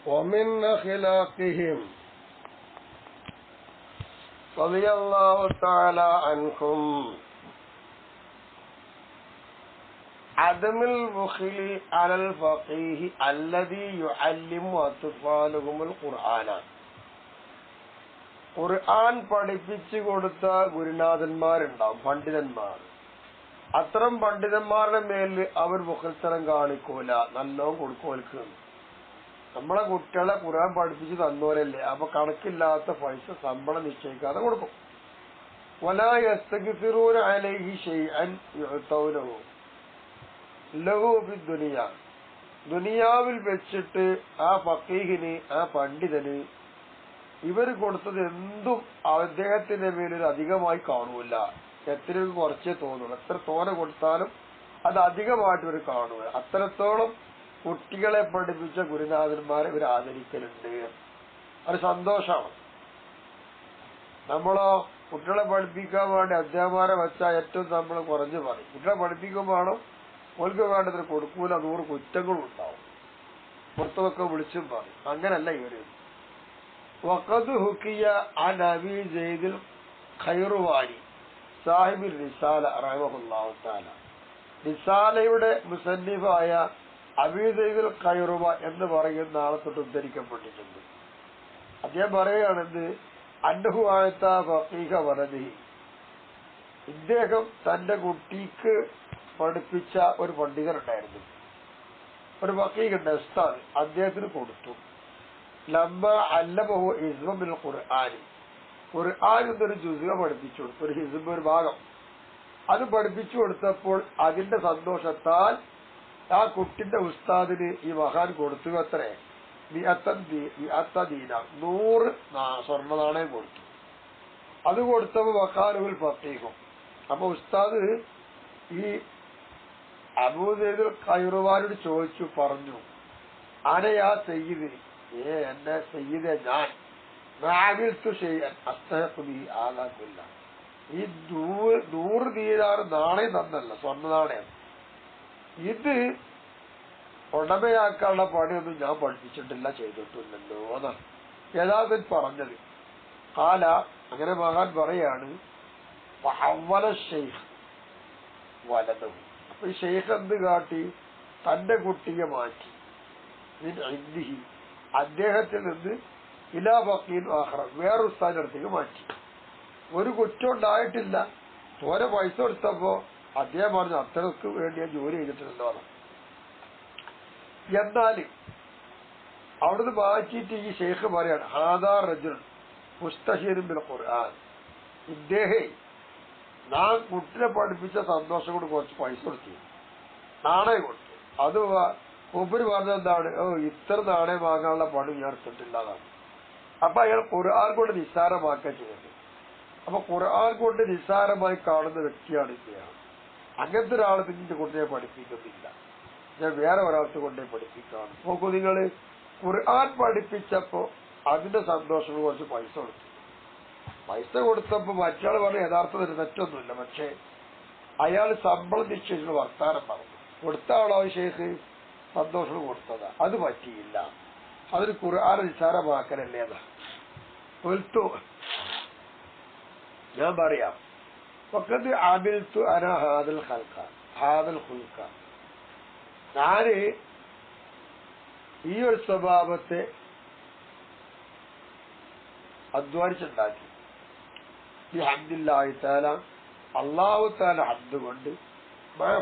ومن أخلاقهم رضي الله تعالى عنهم عدم البخل على الفقيه الذي يعلم أطفالهم القرآن. ഖുർആൻ പഠിപ്പിച്ചു കൊടുത്ത ഗുരുനാഥന്മാരുണ്ടാവും, പണ്ഡിതന്മാർ. അത്തരം പണ്ഡിതന്മാരുടെ മേലിൽ അവർ ബുഖൽത്തരം കാണിക്കൂല, നല്ലോണം കൊടുക്കുവൽക്ക്. നമ്മളെ കുട്ടികളെ ഖുർആൻ പഠിപ്പിച്ച് തന്നോരല്ലേ, അപ്പൊ കണക്കില്ലാത്ത പൈസ ശമ്പളം നിശ്ചയിക്കാതെ കൊടുക്കും. വലാ യസ്തഗ്ഫിറൂന അലൈഹി ശൈഅൻ യുഅതൗനഹു ലഹു ഫിദ്ദുനിയ. ദുനിയാവിൽ വെച്ചിട്ട് ആ ഫഖീഹിന്, ആ പണ്ഡിതന് ഇവർ കൊടുത്തത് എന്തും അദ്ദേഹത്തിന്റെ മേലൊരു അധികമായി കാണൂല. എത്രയും കുറച്ചേ തോന്നുള്ളൂ. എത്ര തോനെ കൊടുത്താലും അത് അധികമായിട്ട് ഇവർ കാണൂല. അത്രത്തോളം കുട്ടികളെ പഠിപ്പിച്ച ഗുരുനാഥന്മാരെ ഇവർ ആദരിക്കലുണ്ട്. അത് സന്തോഷമാണ്. നമ്മളോ കുട്ടികളെ പഠിപ്പിക്കാൻ വേണ്ടി അധ്യാപകരെ വെച്ചാൽ ഏറ്റവും നമ്മൾ കുറഞ്ഞു പറയും. കുട്ടികളെ പഠിപ്പിക്കുമ്പോഴാണോ ഓൾക്ക് വേണ്ടതിന് കൊടുക്കൂല, 100 കുറ്റങ്ങളും ഉണ്ടാവും. പുറത്തൊക്കെ വിളിച്ചും പറയും. അങ്ങനല്ല ഇവര്. വഖദ് ഹുക്കിയ അൻ അബീ സയ്യിദുൽ ഖൈറുവാനി സാഹിബുൽ റിസാല റഹിമഹുല്ലാഹു തആല. റിസാലയുടെ മുസന്നിഫായ അബീ സയ്യിദുൽ ഖൈറുവ എന്ന് പറയുന്ന ആളെ തൊട്ട് ഉദ്ധരിക്കപ്പെട്ടിട്ടുണ്ട്. അദ്ദേഹം പറയുകയാണെന്ന് അന്നഹു ആയത്ത ഫഖീഹ വലദിഹി. ഇദ്ദേഹം തന്റെ കുട്ടിക്ക് പഠിപ്പിച്ച ഒരു പണ്ഡിതനുണ്ടായിരുന്നു, ഒരു ഫഖീഹുണ്ട്, ഉസ്താദ്. അദ്ദേഹത്തിന് കൊടുത്തു. ലമ്മ അല്ലമഹു ഹിസ്ബൻ മിനൽ ഖുർആനി. ഖുർആൻ എന്നൊരു ജുസ്അ പഠിപ്പിച്ചു കൊടുത്തു, ഒരു ഹിസ്ബ്, ഒരു ഭാഗം. അത് പഠിപ്പിച്ചു കൊടുത്തപ്പോൾ അതിന്റെ സന്തോഷത്താൽ ആ കുട്ടിന്റെ ഉസ്താദിന് ഈ മഹാൻ കൊടുത്തു അത്രേ 100 ദീനാർ, 100 സ്വർണ്ണ നാണയം കൊടുത്തു. അത് കൊടുത്തപ്പോ വഖാലുൽ ഫഖീഹു. അപ്പൊ ഉസ്താദ് ഈ അബൂ സയ്യിദുൽ ഖൈറുവാനോട് ചോദിച്ചു, പറഞ്ഞു, അനയാ സയ്യിദിനി, എന്നെ സയ്യിദെ, ഞാൻ ഈ 100 ദീനാർ നാണയം തന്നല്ല, സ്വർണ്ണ നാണയം, ഇത് ഉടമയാക്കാനുള്ള പണിയൊന്നും ഞാൻ പഠിപ്പിച്ചിട്ടില്ല, ചെയ്തിട്ടില്ലല്ലോ എന്നാണ് യഥാർത്ഥൻ പറഞ്ഞത്. കാല, അങ്ങനെ മഹാൻ പറയാണ്, വലതും. അപ്പൊ ഈ ഷെയ്ഖ് എന്ത് കാട്ടി? തന്റെ കുട്ടിയെ മാറ്റി അദ്ദേഹത്തിൽ നിന്ന് ഇലാ ഫഖീൻ ആഖറ, വേറെ ഉസ്താദിന്റെ അടുത്തേക്ക് മാറ്റി. ഒരു കുറ്റം ഉണ്ടായിട്ടില്ല. തോരെ പൈസ കൊടുത്തപ്പോ അദ്ദേഹം പറഞ്ഞു, അത്രക്ക് വേണ്ടി ഞാൻ ജോലി ചെയ്തിട്ടുണ്ടല്ലോ. എന്നാൽ അവിടുന്ന് മാറ്റിയിട്ട് ഈ ഷെയ്ഖ് പറയാണ്, ഹാദാ റജുൽ മുസ്തഹീറുൻ ബിൽ ഖുർആൻ. ഇദ്ദേഹം ഞാൻ കുട്ടിനെ പഠിപ്പിച്ച സന്തോഷം കൊണ്ട് കുറച്ച് പൈസ കൊടുത്തു, നാണയം കൊടുത്തു. അത് മൂപ്പര് പറഞ്ഞത് എന്താണ്? ഇത്ര നാണയം വാങ്ങാനുള്ള പണി ഞാൻ എടുത്തിട്ടില്ലാതാണ്. അപ്പൊ അയാൾ ഖുർആൻ കൊണ്ട് നിസ്സാരമാക്കുക ചെയ്യുന്നത്. അപ്പൊ ഖുർആൻ കൊണ്ട് നിസ്സാരമായി കാണുന്ന വ്യക്തിയാണ് ഇദ്ദേഹം. അങ്ങനത്തെ ഒരാൾ നിന്റെ കുട്ടിയെ പഠിപ്പിക്കുന്നില്ല, ഞാൻ വേറെ ഒരാൾക്ക് കൊണ്ടേ പഠിപ്പിക്കാണ്. നോക്കൂ നിങ്ങൾ, ഖുർആൻ പഠിപ്പിച്ചപ്പോ അതിന്റെ സന്തോഷം കുറച്ച് പൈസ കൊടുത്തു. പൈസ കൊടുത്തപ്പോ മറ്റാൾ പറഞ്ഞു യഥാർത്ഥത്തിൽ തെറ്റൊന്നുമില്ല, പക്ഷെ അയാൾ ശമ്പളം നിശ്ചയിച്ചുള്ള വർത്താനം പറഞ്ഞു. കൊടുത്ത ആളോ ഷെയ്ഖ് സന്തോഷം കൊടുത്തതാ, അത് പറ്റിയില്ല. അതൊരു ഖുർആൻ നിസ്സാരമാക്കലല്ലേതാ. ഞാൻ പറയാം, ഫഖദ് അമിൽതു അന ഹാദൽ ഖുൽഖ. ഞാന് ഈ ഒരു സ്വഭാവത്തെ അധ്വാനിച്ചുണ്ടാക്കി. ബിഹംദില്ലാഹി തആല, അല്ലാഹു തആല ഹംദ് കൊണ്ട്,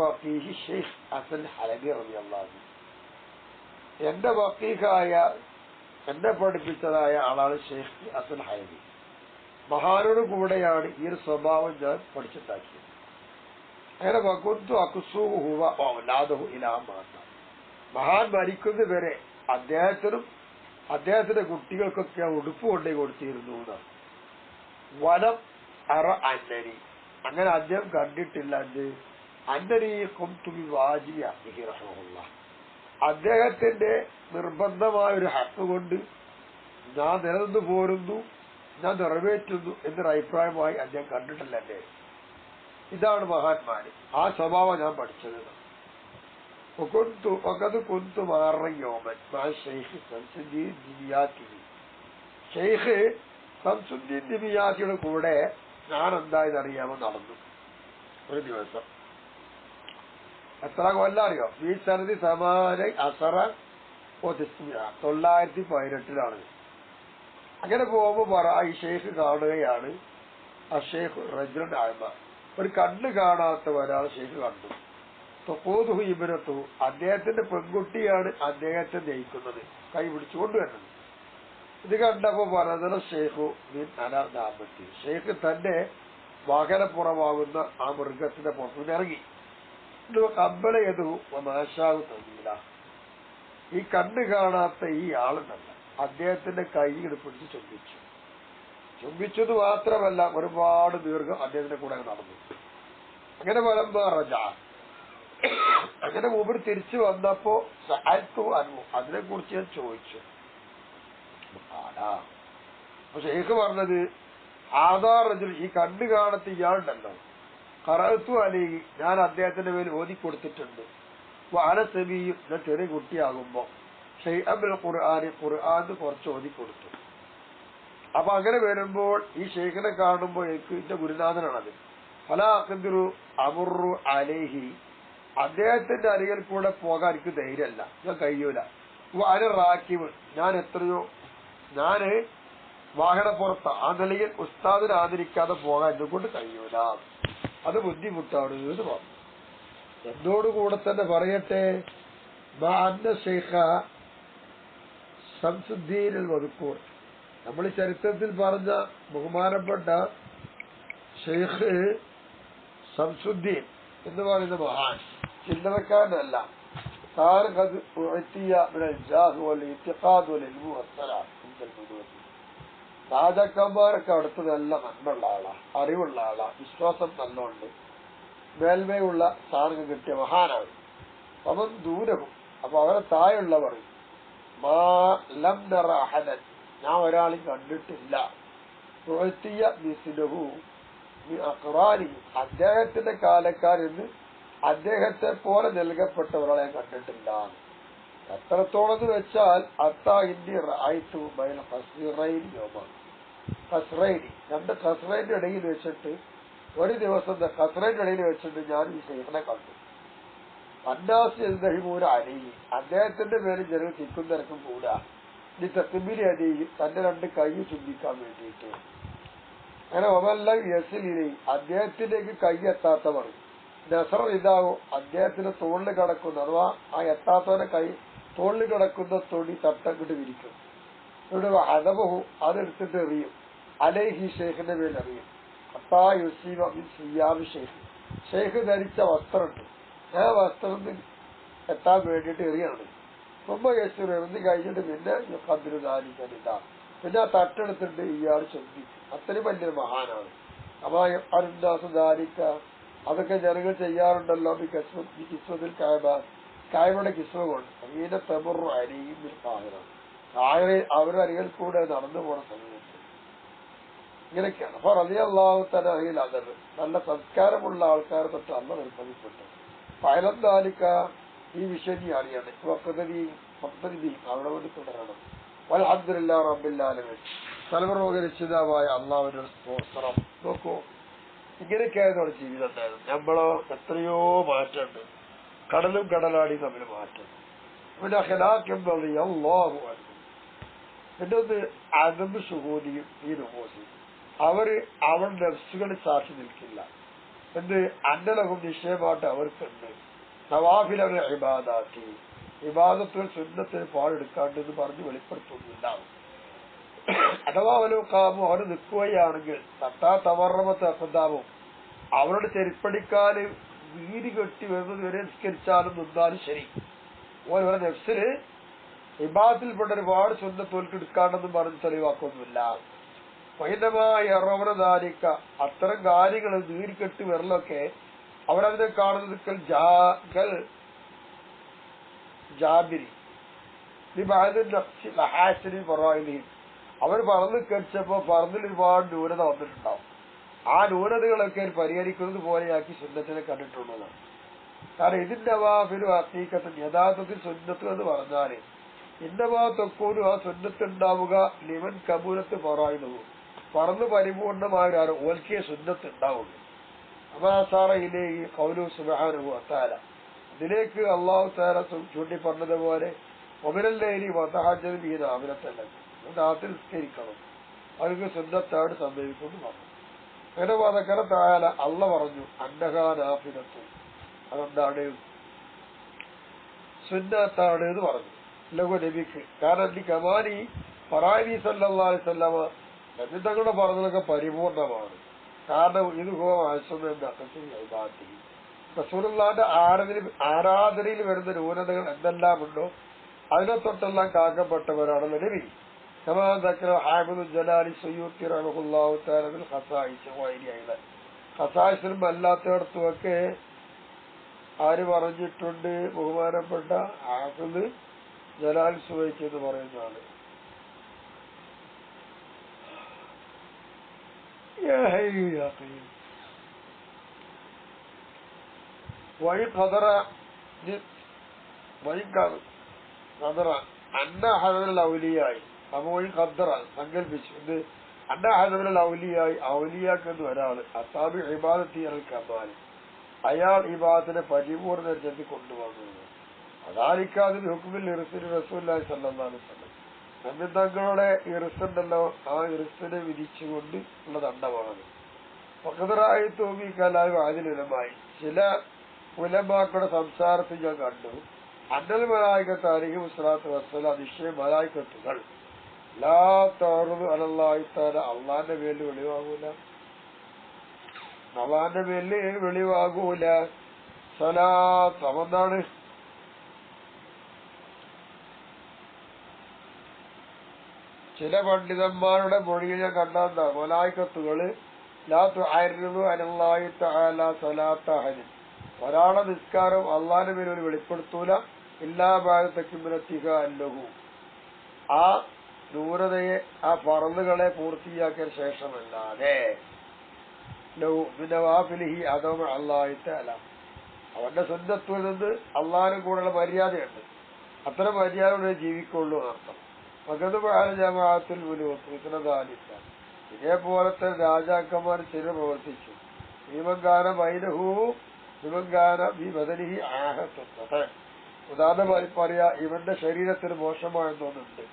ഫഖീഹി ഷെയ്ഖ് ഹസൻ ഹലബി റളിയല്ലാഹു അൻഹു. എന്റെ ഫഖീഹായ, എന്നെ പഠിപ്പിച്ചതായ ആളാണ് ഷെയ്ഖ് ഹസൻ ഹലബി. മഹാനോട് കൂടെയാണ് ഈ ഒരു സ്വഭാവം ഞാൻ പഠിച്ചുണ്ടാക്കിയത്. അങ്ങനെ വകുന്തു അക്സൂഹു ഹുവ ഔലാദഹു ഇലാ മാത. മഹാൻ മരിക്കുന്നത് വരെ അദ്ദേഹത്തിനും അദ്ദേഹത്തിന്റെ കുട്ടികൾക്കൊക്കെ ഉടുപ്പ് കൊണ്ടേ കൊടുത്തിരുന്നു എന്നാണ്. വലം അറ അന്നരി, അങ്ങനെ അദ്ദേഹം കണ്ടിട്ടില്ല എന്ത് അന്നരി ഖുംതു വാജിബി അഹ്ലിഹി റഹ്മഹുല്ലാഹ്. അദ്ദേഹത്തിന്റെ നിർബന്ധമായ ഒരു ഹക്ക് കൊണ്ട് ഞാൻ നിലനിന്ന് പോരുന്നു, ഞാൻ നിറവേറ്റുന്നു എന്നൊരു അഭിപ്രായമായി അദ്ദേഹം കണ്ടിട്ടില്ല എന്റെ. ഇതാണ് മഹാന്മാര്. ആ സ്വഭാവം ഞാൻ പഠിച്ചത്. കുന്തു മാറയോമൻ ഷെയ്ഖ് ശംസുദ്ദീൻ ദിമിയാത്തി. ഷെയ്ഖ് ശംസുദ്ദീൻ ദിമിയാത്തിയുടെ കൂടെ ഞാൻ എന്തായെന്നറിയാമോ നടന്നു ഒരു ദിവസം. എത്ര കൊല്ലം അറിയോ? ഈ സനതി സമാന അസറ 918 അങ്ങനെ പോകുമ്പോ ഈ ഷെയ്ഖ് കാണുകയാണ്. ആ ഷെയ്ഖ് റജുലൻ അഅ്മ, ഒരു കണ്ണ് കാണാത്ത ഒരാൾ ഷെയ്ഖ് കണ്ടു. തഖൂദുഹു ഇബ്നത്തു, അദ്ദേഹത്തിന്റെ പെൺകുട്ടിയാണ് അദ്ദേഹത്തെ നയിക്കുന്നത്, കൈ പിടിച്ചുകൊണ്ട് വരുന്നത്. ഇത് കണ്ടപ്പോ പറഞ്ഞ ഷെയ്ഖു മിൻ അലാ ദാബത്തി, ഷെയ്ഖ് തന്റെ വാഹനപ്പുറമാകുന്ന ആ മൃഗത്തിന്റെ പുറത്തുനിന്ന് ഇറങ്ങി. കമ്പലയതു മാഷാവു തന്നീല, ഈ കണ്ണ് കാണാത്ത ഈ ആളെന്നല്ല അദ്ദേഹത്തിന്റെ കൈ പിടിച്ച് ചുംബിച്ചത് മാത്രമല്ല ഒരുപാട് ദീർഘം അദ്ദേഹത്തിന്റെ കൂടെ നടന്നു. അങ്ങനെ റജ, അങ്ങനെ മൂപ്പർ തിരിച്ചു വന്നപ്പോ അതിനെ കുറിച്ച് ഞാൻ ചോദിച്ചു. ഷെയ്ഖ് പറഞ്ഞത് ആധാറജുൽ, ഈ കണ്ണ് കാണാത്ത ഇയാളുണ്ടല്ലോ, ഖറഅതു അലൈഹി, ഞാൻ അദ്ദേഹത്തിന്റെ മേൽ ഓതി കൊടുത്തിട്ടുണ്ട്. വഅന സബിയ്യ്, ഞാൻ ചെറിയ കുട്ടിയാകുമ്പോ ഷൈഅബിൽ ഖുർആനി, ഖുർആന് കുറച്ച് ഓതി കൊടുത്തു. അപ്പൊ അങ്ങനെ വരുമ്പോൾ ഈ ഷെയ്ഖിനെ കാണുമ്പോൾ എനിക്ക് എന്റെ ഗുരുനാഥനാണത്. ഫലാ അഖ്ദിറു അമുറു അലൈഹി, അദ്ദേഹത്തിന്റെ അരികിൽ കൂടെ പോകാൻ എനിക്ക് ധൈര്യമല്ല, ഞാൻ കഴിയൂല. വഅന റാക്കിബ്, ഞാന് വാഹനപ്പുറത്ത്, ആ നിലയിൽ ഉസ്താദിനെ ആദരിക്കാതെ പോകാൻ എന്നെ കൊണ്ട് കഴിയൂല, അത് ബുദ്ധിമുട്ടാണ് എന്ന് പറഞ്ഞു. എന്നോടുകൂടെ തന്നെ പറയട്ടെ, ഷെയ്ഖ ശംസുദ്ദീൻ അൽ മദ്കൂർ, നമ്മൾ ഈ ചരിത്രത്തിൽ പറഞ്ഞ ബഹുമാനപ്പെട്ട ഷെയ്ഖ് ശംസുദ്ദീൻ എന്ന് പറയുന്ന മഹാൻ ചില്ലറക്കാരനല്ല. രാജാക്കന്മാരൊക്കെ അവിടുത്തെ നല്ല നന്മയുള്ള ആളാ, അറിവുള്ള ആളാ, വിശ്വാസം നല്ലോണ്ട്, മേൽമയുള്ള സ്ഥാനം കിട്ടിയ മഹാനാണ്. അവൻ ദൂരവും, അപ്പൊ അവരെ താഴെയുള്ളവർ ഞാൻ ഒരാളും കണ്ടിട്ടില്ല. അദ്ദേഹത്തിന്റെ കാലക്കാരെന്ന് അദ്ദേഹത്തെ പോലെ നൽകപ്പെട്ട ഒരാളെ ഞാൻ കണ്ടിട്ടില്ല. എത്രത്തോളം എന്ന് വെച്ചാൽ രണ്ട് ഖസ്റൈന്റെ ഇടയിൽ വെച്ചിട്ട് ഒരു ദിവസം ഖസ്റൈന്റെ ഇടയിൽ വെച്ചിട്ട് ഞാൻ ഈ ഷെയ്ഖിനെ കണ്ടു. അന്നാസ് എൽദഹിമൂര അലി, അദ്ദേഹത്തിന്റെ പേര് ജനങ്ങൾ തിക്കും തിരക്കും കൂടാ. ഈ തെക്കുമ്പിരി അലി, തന്റെ രണ്ട് കൈ ചുംബിക്കാൻ വേണ്ടിയിട്ട്. അങ്ങനെ ഒമെല്ലാം യസിലി, അദ്ദേഹത്തിലേക്ക് കൈ എത്താത്തവർ നസർ ഇതാവോ, അദ്ദേഹത്തിന്റെ തോളിൽ കിടക്കുന്ന, അഥവാ ആ എത്താത്തവന്റെ കൈ തോളിൽ കിടക്കുന്ന തൊടി തട്ടങ്ങിട്ട് വിരിക്കും. ഇവിടെ ഹദബഹു, അതെടുത്തിട്ട് എറിയും. അലൈഹി, ഷെയ്ഖിന്റെ മേൽ എറിയും. അത്താ യുസീബ മിൻ സിയാബി ഷെയ്ഖ്, ഷെയ്ഖ് ധരിച്ച വസ്ത്രമുണ്ട്, ആ വസ്ത്രത്തിൽ എത്താൻ വേണ്ടിയിട്ട് എറിയാണ്. മുമ്പ് യേശുർ എറിഞ്ഞ് കഴിഞ്ഞിട്ട് പിന്നെ കതിരുദാനിക്കാനില്ല, പിന്നെ ആ തട്ടെടുത്തിട്ട് ഇയാൾ ശ്രദ്ധിക്കും. അത്രയും വലിയൊരു മഹാനാണ്. അപ്പൊ അരുന്ദാസുദാനിക്ക, അതൊക്കെ ജനങ്ങൾ ചെയ്യാറുണ്ടല്ലോ. കിസ്വത്തിൽ കായബയുടെ കിസ്വ കൊണ്ട് അങ്ങനെ തെമുറു അരിയിൽ പാകണം, അവരുടെ അരികിൽ കൂടെ നടന്നു പോണ സമയത്ത് ഇങ്ങനെയൊക്കെയാണ്. അപ്പൊ റളിയല്ലാഹു തആല അലൈഹി അദബ്, നല്ല സംസ്കാരമുള്ള ആൾക്കാരെ തൊട്ട് അല്ല നിർബന്ധിപ്പെട്ടു. പയലന്താലിക്ക, ഈ വിഷയം അറിയണം. ഭക്തരി അവിടെ വേണ്ടി തുടരണം. അൽഹംദുലില്ലാഹി റബ്ബിൽ ആലമീൻ. സർവ്വരോഗരക്ഷിതാവായ അള്ളാഹുവിന്റെ സ്തോത്രം. നോക്കൂ, ഇങ്ങനെയൊക്കെയായിരുന്നു നമ്മുടെ ജീവിതം ഉണ്ടായിരുന്നു. നമ്മളോ എത്രയോ മാറ്റമുണ്ട്, കടലും കടലാടി തമ്മിൽ മാറ്റം. പിന്നെ അള്ളാഹു പിന്നെ ഒന്ന് അദബ് സുഹൂദിയും ഈ നുഹൂസിയും, അവരുടെ നഫ്സുകളിൽ സാക്ഷി നിൽക്കില്ല. എന്ത് അന്നലഹും നിശ്ചയമായിട്ട് അവർക്കുണ്ട്. നവാഫിൽ അവരുടെ ഇബാദാത്തി, ഇബാദത്തുകൾ സുന്നത്തിന് പാടെടുക്കാണ്ടെന്ന് പറഞ്ഞ് വെളിപ്പെടുത്തുന്നില്ല. അഥവാ അവലോക്കാമോ അവർ നിൽക്കുകയാണെങ്കിൽ തട്ടാ തമറമത്തെ അസന്താവും, അവരുടെ ചെരുപ്പടിക്കാല് വീതി കെട്ടി വരുന്നത് വരെ നിസ്കരിച്ചാലും നിന്നാലും ശരി, ഓരോ നെഫ്സില് ഇബാദത്തിൽപ്പെട്ട ഒരുപാട് സുന്നത്തോൽക്ക് എടുക്കാണ്ടെന്നും പറഞ്ഞ് തെളിവാക്കൊന്നുമില്ല. വൈദ്യമായ ഇറവനധാരിക്ക, അത്തരം കാര്യങ്ങൾ വീതികെട്ടി വരലൊക്കെ അവരതിനെ കാണുന്നത് ജാബിരി അവർ പറന്ന് കഴിച്ചപ്പോ പറന്നിൽ ഒരുപാട് ന്യൂനത വന്നിട്ടുണ്ടാവും. ആ ന്യൂനതകളൊക്കെ പരിഹരിക്കുന്നത് പോലെയാക്കി സുന്നത്തിനെ കണ്ടിട്ടുള്ളതാണ്. കാരണം ഇതിന്റെ വാഫിലും ഹഖീഖത്തും യഥാർത്ഥത്തിൽ സുന്നത്ത് എന്ന് പറഞ്ഞാല് ഇന്ന ഭാഗത്തൊക്കെ ആ സുന്നത്ത് ഉണ്ടാവുക ലിമൻ കബൂലത്ത് പറയുന്നു പറന്ന് പരിപൂർണമായ ഓൽക്കിയ സുന്നത്ത് ഉണ്ടാവുള്ളൂ. അമാസാറയിലേക്ക് ഖൗലു സുബ്ഹാനഹു വതആല ഇതിലേക്ക് അല്ലാഹു തആല ചൂണ്ടി പറഞ്ഞതുപോലെ ഒമിനല്ലൈലി വതഹജ്ജദ് ബിഹി നാഫിലത്തല്ല രാത്രി നിസ്കരിക്കണം അവർക്ക് സുന്നത്താണ് സംഭവിക്കുന്നു പറഞ്ഞു. അങ്ങനെ വദക്കറ തആല അല്ല പറഞ്ഞു അന്നഹാ നാഫിലത്തു അതെന്താണ് സുന്നത്താണ് എന്ന് പറഞ്ഞു ലഘു നബിക്ക്. കാരണം ഈ കമാനി ഫറാഇദി സല്ലല്ലാഹു അലൈഹി വസല്ലമ നബി തങ്ങളുടെ പറഞ്ഞതൊക്കെ പരിപൂർണമാണ്. കാരണം ഇത് റസൂലുള്ളാഹിന്റെ ആരാധനയിൽ വരുന്ന ന്യൂനതകൾ എന്തെല്ലാം ഉണ്ടോ അതിനെ തൊട്ടെല്ലാം കാക്കപ്പെട്ടവരാണല്ലോ നബി. ഖസായിസിലും അല്ലാത്തയിടത്തുമൊക്കെ ആര് പറഞ്ഞിട്ടുണ്ട്? ബഹുമാനപ്പെട്ട ഹാഫിദ് ജലാൽ സുവൈക്കി എന്ന് പറയുന്ന ആള്. വഴി ഖദറ അന്ന ഹദറൽ ഔലിയായി അപ്പൊ വഴി ഖദറ സങ്കല്പിച്ചു എന്ത് അന്ന ഹദറൽ ഔലിയായി ഔലിയാക്ക് എന്ന് ഒരാള് അസാബി ഇബാദത്തി അൽ കമാൽ അയാൾ ഇബാദത്തിനെ പരിപൂർണ്ണ ചെത്തി കൊണ്ടുവന്നത് അതായിരിക്കാതെ ഹുക്മിൽ ഇർസിന് റസൂലുള്ളാഹി സ്വല്ലല്ലാഹു അലൈഹി വസല്ലം നബിതങ്ങളുടെ ഇർസുണ്ടല്ലോ ആ ഇർസിനെ വിധിച്ചുകൊണ്ട് ഉള്ള ദണ്ഡമാണ്. ഫഖദറായി തോമി കലാവ് അതിലുലമായി ചില ഉലമാക്കളുടെ സംസാരത്തിൽ ഞാൻ കണ്ടു അന്നൽ മലായികത്ത് അലൈഹി സ്വലാത്തു വസ്സലാം നിശ്ചയ മലായികത്തുകൾ ലാ തഅറുദു അലല്ലാഹി തആല അള്ളാന്റെ പേരിൽ വെളിവാകൂല അള്ളാന്റെ പേരിൽ വെളിവാകൂല. സലാത്ത് അതെന്താണ്? ചില പണ്ഡിതന്മാരുടെ മൊഴിയിൽ ഞാൻ കണ്ടെന്താ മലായികത്തുകള് ലാ തുഅർരിദു അലല്ലാഹി തആല സലാത്ത അഹദിൻ ഒരാളെ നിസ്കാരം അള്ളാന്റെ പേരിൽ വെളിപ്പെടുത്തൂല ഇല്ലാ ബഅദ തക്ബീറത്തിഹ അല്ലഹു ആ ദൂരതയെ ആ ഫർളുകളെ പൂർത്തിയാക്കിയ ശേഷമല്ലാതെ ലഹു അദമ അല്ലാഹി തആല അവന്റെ സുന്നത്തിൽ നിന്ന് അള്ളാഹിനെ കൂടെയുള്ള മര്യാദയുണ്ട്. അത്തരം മര്യാദയോടെ ജീവിക്കുള്ളൂ എന്നർത്ഥം. മകതുബാല ജമാഅത്തുൽ മുലൂക്ക് ഇതനദാലിക്ക ഇതേപോലത്തെ രാജാക്കന്മാർ ചില പ്രവർത്തിച്ചു ഭീമങ്കാന ബൈനഹു ഭീമങ്കാന ഈ ബദലിഹി ആഹത്തുന്നത് ഉദാഹരണമായി പറയാ ഇവന്റെ ശരീരത്തിന് മോശമായെന്നൊന്നുണ്ട്.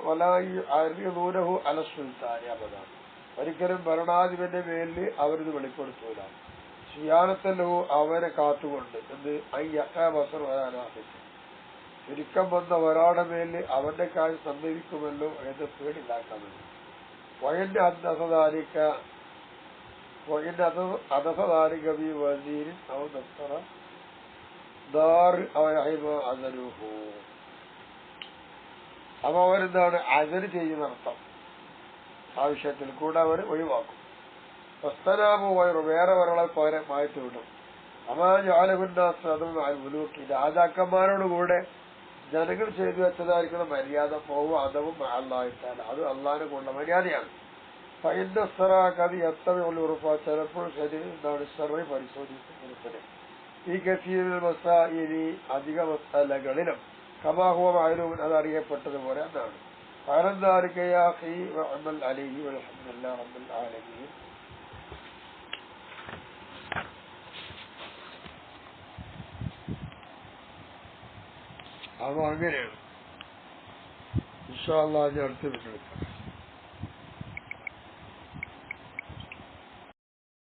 വലായുനഹു അല സുൽത്താനി അബദാൻ ഒരിക്കലും ഭരണാധിപന്റെ മേലിൽ അവരിത് വെളിപ്പെടുത്തൂല. സിയാനത്തല്ലഹു അവനെ കാത്തുകൊണ്ട് എന്ത് ബസർ വരാനാഹിക്കും ചുരുക്കം വന്ന ഒരാളുടെ മേലിൽ അവന്റെ കാര്യം സംഭവിക്കുമല്ലോ എന്ന് പേടില്ലാക്കാമല്ലോ. വയന്റെ അന്തസദാരിക്ക വയന്റെ അധസദാരിക ബി വസീരിൻ ഔ ദഫ്തറ ദാർ അവഹിമ അസലുഹു അപ്പൊ അവരെന്താണ് അസല് ചെയ്യുന്നർത്ഥം ആ വിഷയത്തിൽ കൂടെ അവർ ഒഴിവാക്കും. വസ്തനാമു വയറു വേറെ ഒരാളെ പകരം മാറ്റി വിടും. അമാലുക്കി രാജാക്കന്മാരോടുകൂടെ ജനങ്ങൾ ചെയ്തു വെച്ചതായിരിക്കണം മര്യാദ പോവും അതവും അള്ളാഹിത്താല അത് അള്ളാഹിനെ കൊണ്ട മര്യാദയാണ്. കതി എത്ര ഉറപ്പ ചിലപ്പോൾ ശരി എന്താണ് സെറി പരിശോധിക്കുന്നതിന് ഈ കസീറിൽ മസാഇലി അധിക മസാലകളിലും കമാഹുവമായാലും അത് അറിയപ്പെട്ടതുപോലെ എന്നാണ്. അലൈഹി വൽഹംദുലില്ലാഹി റബ്ബിൽ ആലമീൻ. അപ്പൊ അങ്ങനെയാണ് ഇൻഷാ അല്ലാഹ് അടുത്ത് വിട്ടു.